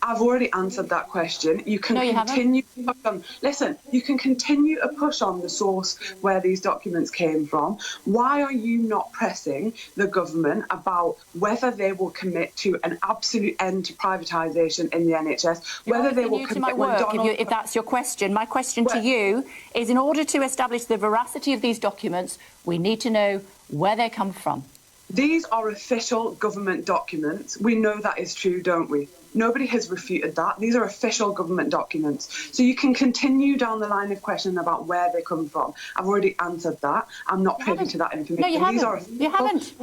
I've already answered that question. You can No, you continue to push on. Listen, you can continue to push on the source where these documents came from. Why are you not pressing the government about whether they will commit to an absolute end to privatisation in the NHS? Whether they will to my commit when work, Donald if that's your question. My question to you is, in order to establish the veracity of these documents, we need to know where they come from. These are official government documents. We know that is true, don't we? Nobody has refuted that. These are official government documents. So you can continue down the line of questioning about where they come from. I've already answered that. I'm not privy to that information. No, you haven't. You haven't.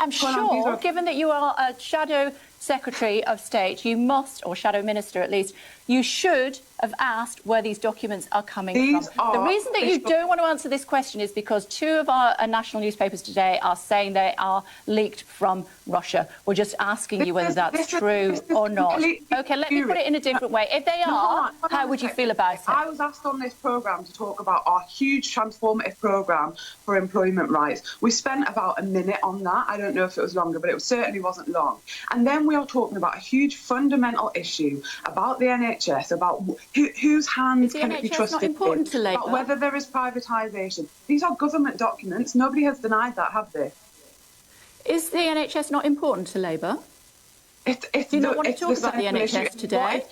I'm sure, given that you are a shadow Secretary of State, you must, or Shadow Minister at least, you should have asked where these documents are coming from. The reason that you don't want to answer this question is because two of our national newspapers today are saying they are leaked from Russia. We're just asking you whether that's true or not. OK, let me put it in a different way. If they are, how would you feel about it? I was asked on this programme to talk about our huge transformative programme for employment rights. We spent about a minute on that. I don't know if it was longer, but it certainly wasn't long. And then we are talking about a huge fundamental issue about the NHS, about whose hands can it be trusted not important to Labour? About whether there is privatisation. These are government documents. Nobody has denied that, have they? Is the NHS not important to Labour? Do you not want to talk about the NHS today?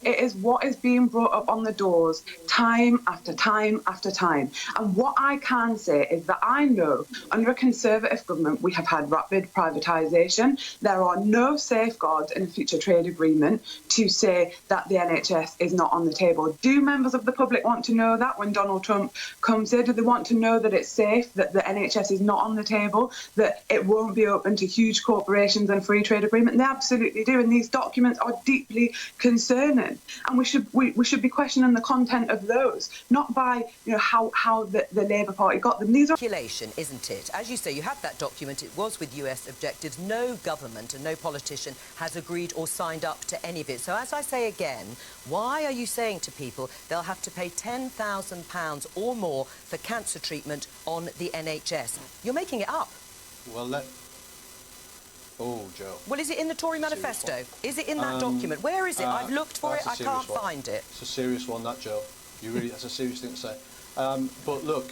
It is what is being brought up on the doors time after time after time. And what I can say is that I know under a Conservative government we have had rapid privatisation. There are no safeguards in a future trade agreement to say that the NHS is not on the table. Do members of the public want to know that when Donald Trump comes here? Do they want to know that it's safe, that the NHS is not on the table, that it won't be open to huge corporations and free trade agreement? They absolutely do. And these documents are deeply concerning. And we should be questioning the content of those, not by how the Labour Party got them. These are speculation, isn't it? As you say, you had that document. It was with US objectives. No government and no politician has agreed or signed up to any of it. So as I say again, why are you saying to people they'll have to pay £10,000 or more for cancer treatment on the NHS? You're making it up. Well, Oh, Joe. Well, is it in the Tory manifesto? Is it in that document? Where is it? I've looked for it. I can't find it. It's a serious one, that, Joe. That's a serious thing to say. But look,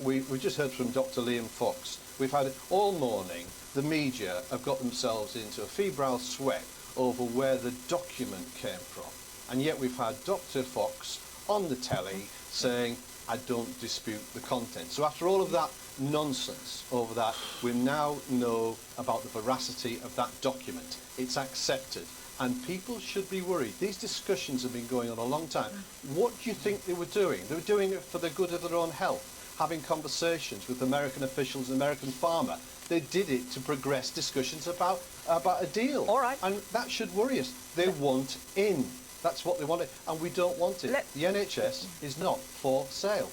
we just heard from Dr. Liam Fox. We've had it all morning. The media have got themselves into a febrile sweat over where the document came from. And yet we've had Dr. Fox on the telly saying, I don't dispute the content. So after all of that nonsense over that, we now know about the veracity of that document. It's accepted, and people should be worried. These discussions have been going on a long time. What do you think they were doing? They were doing it for the good of their own health, having conversations with American officials and American pharma. They did it to progress discussions about a deal. All right. And that should worry us. They want in. That's what they wanted, and we don't want it. The NHS is not for sale.